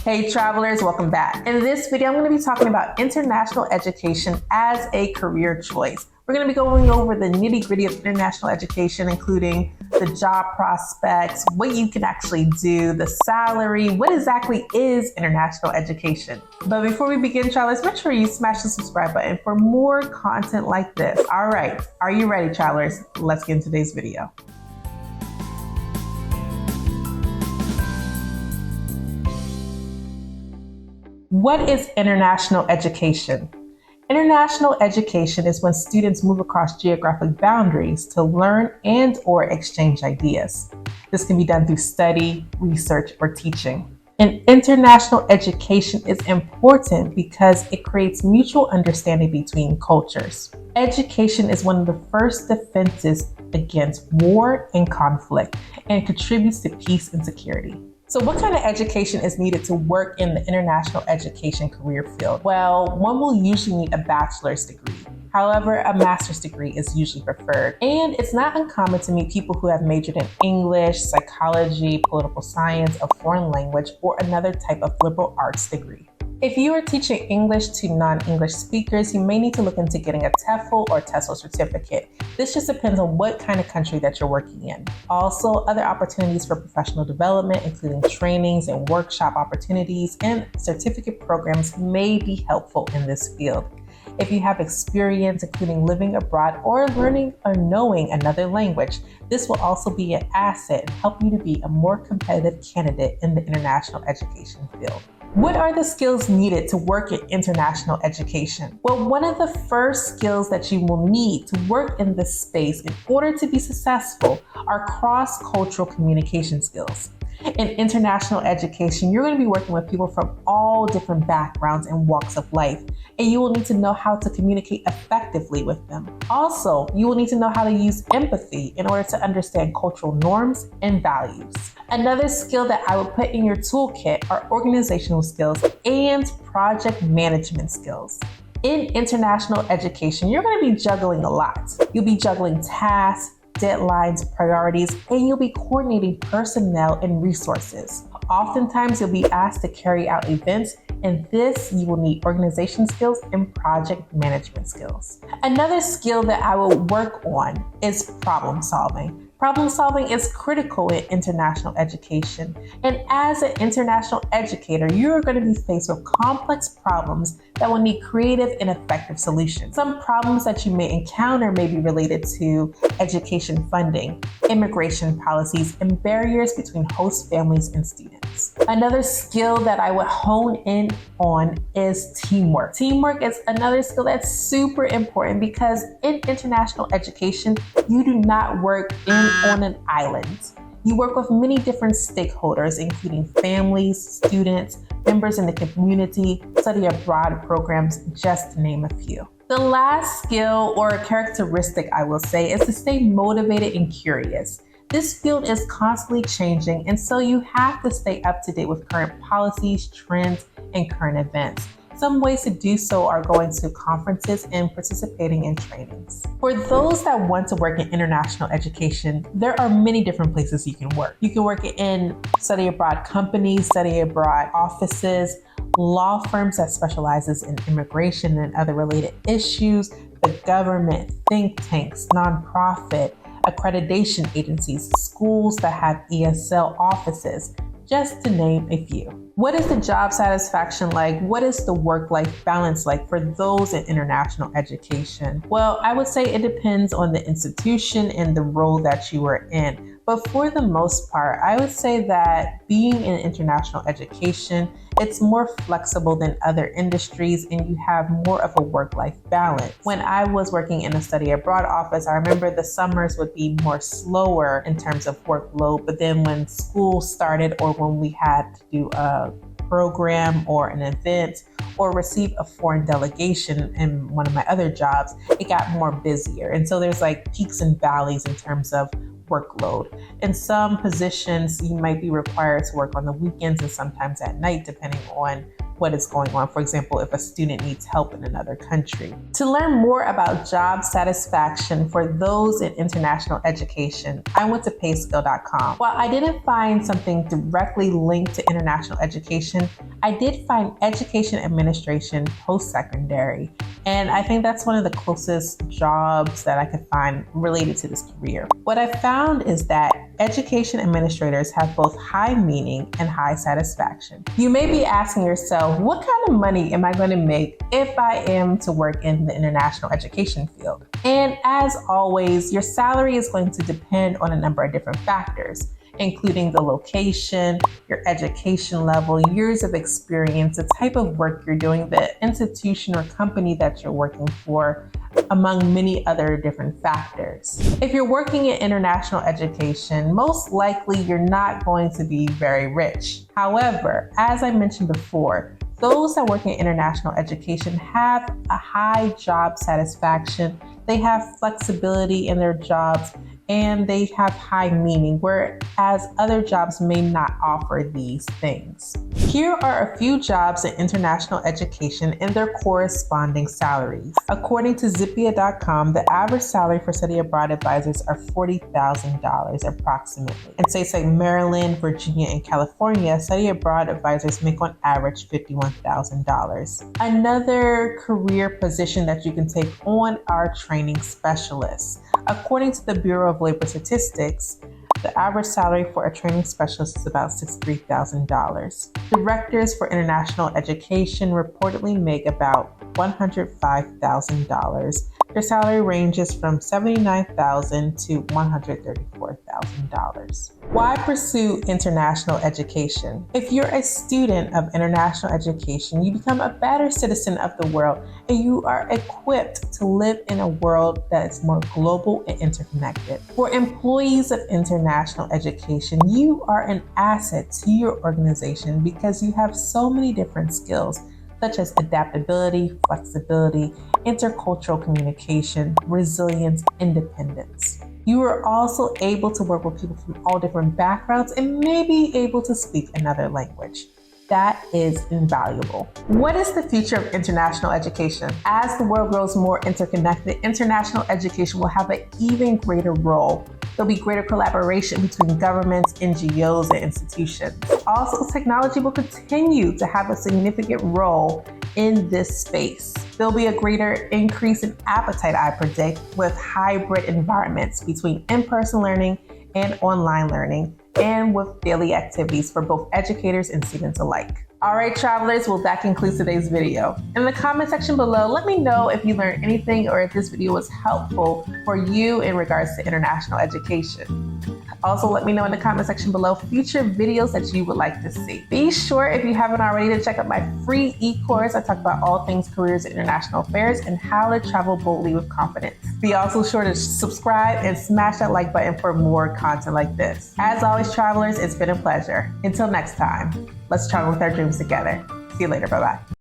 Hey travelers, welcome back. In this video, I'm going to be talking about international education as a career choice. We're going to be going over the nitty-gritty of international education, including the job prospects, what you can actually do, the salary, what exactly is international education. But before we begin, travelers, make sure you smash the subscribe button for more content like this. All right, are you ready, travelers? Let's get into today's video. What is international education? International education is when students move across geographic boundaries to learn and/or exchange ideas. This can be done through study, research, or teaching. And international education is important because it creates mutual understanding between cultures. Education is one of the first defenses against war and conflict and contributes to peace and security. So what kind of education is needed to work in the international education career field? Well, one will usually need a bachelor's degree. However, a master's degree is usually preferred. And it's not uncommon to meet people who have majored in English, psychology, political science, a foreign language, or another type of liberal arts degree. If you are teaching English to non-English speakers, you may need to look into getting a TEFL or TESOL certificate. This just depends on what kind of country that you're working in. Also, other opportunities for professional development, including trainings and workshop opportunities and certificate programs, may be helpful in this field. If you have experience, including living abroad or learning or knowing another language, this will also be an asset and help you to be a more competitive candidate in the international education field. What are the skills needed to work in international education? Well, one of the first skills that you will need to work in this space in order to be successful are cross-cultural communication skills. In international education, you're going to be working with people from all different backgrounds and walks of life, and you will need to know how to communicate effectively with them. Also, you will need to know how to use empathy in order to understand cultural norms and values. Another skill that I would put in your toolkit are organizational skills and project management skills. In international education, you're going to be juggling a lot. You'll be juggling tasks, deadlines, priorities, and you'll be coordinating personnel and resources. Oftentimes, you'll be asked to carry out events, and this you will need organization skills and project management skills. Another skill that I will work on is problem solving. Problem solving is critical in international education. And as an international educator, you're going to be faced with complex problems that will need creative and effective solutions. Some problems that you may encounter may be related to education funding, immigration policies, and barriers between host families and students. Another skill that I would hone in on is teamwork. Teamwork is another skill that's super important because in international education, you do not work on an island. You work with many different stakeholders, including families, students, members in the community, study abroad programs, just to name a few. The last skill or characteristic I will say is to stay motivated and curious. This field is constantly changing, and so you have to stay up to date with current policies, trends, and current events. Some ways to do so are going to conferences and participating in trainings. For those that want to work in international education, there are many different places you can work. You can work in study abroad companies, study abroad offices, law firms that specializes in immigration and other related issues, the government, think tanks, nonprofit, accreditation agencies, schools that have ESL offices, just to name a few. What is the job satisfaction like? What is the work-life balance like for those in international education? Well, I would say it depends on the institution and the role that you are in. But for the most part, I would say that being in international education, it's more flexible than other industries and you have more of a work-life balance. When I was working in a study abroad office, I remember the summers would be more slower in terms of workload, but then when school started or when we had to do a program or an event or receive a foreign delegation in one of my other jobs, it got more busier. And so there's like peaks and valleys in terms of workload. In some positions, you might be required to work on the weekends and sometimes at night, depending on what is going on. For example, if a student needs help in another country. To learn more about job satisfaction for those in international education, I went to payscale.com. While I didn't find something directly linked to international education, I did find education administration post-secondary. And I think that's one of the closest jobs that I could find related to this career. What I found is that education administrators have both high meaning and high satisfaction. You may be asking yourself, what kind of money am I going to make if I am to work in the international education field? And as always, your salary is going to depend on a number of different factors, including the location, your education level, years of experience, the type of work you're doing, the institution or company that you're working for, among many other different factors. If you're working in international education, most likely you're not going to be very rich. However, as I mentioned before, those that work in international education have a high job satisfaction, they have flexibility in their jobs, and they have high meaning, whereas other jobs may not offer these things. Here are a few jobs in international education and their corresponding salaries. According to Zippia.com, the average salary for study abroad advisors are $40,000 approximately. In states like Maryland, Virginia, and California, study abroad advisors make on average $51,000. Another career position that you can take on are training specialists. According to the Bureau of Labor Statistics, the average salary for a training specialist is about $63,000. Directors for international education reportedly make about $105,000. Their salary ranges from $79,000 to $134,000. Why pursue international education? If you're a student of international education, you become a better citizen of the world, and you are equipped to live in a world that is more global and interconnected. For employees of international education, you are an asset to your organization because you have so many different skills, such as adaptability, flexibility, intercultural communication, resilience, independence. You are also able to work with people from all different backgrounds and may be able to speak another language. That is invaluable. What is the future of international education? As the world grows more interconnected, international education will have an even greater role. There'll be greater collaboration between governments, NGOs, and institutions. Also, technology will continue to have a significant role in this space. There'll be a greater increase in appetite, I predict, with hybrid environments between in-person learning and online learning, and with daily activities for both educators and students alike. All right, travelers, well, that concludes today's video. In the comment section below, let me know if you learned anything or if this video was helpful for you in regards to international education. Also, let me know in the comment section below future videos that you would like to see. Be sure, if you haven't already, to check out my free e-course. I talk about all things careers and international affairs and how to travel boldly with confidence. Be also sure to subscribe and smash that like button for more content like this. As always, travelers, it's been a pleasure. Until next time, let's travel with our dreams together. See you later. Bye-bye.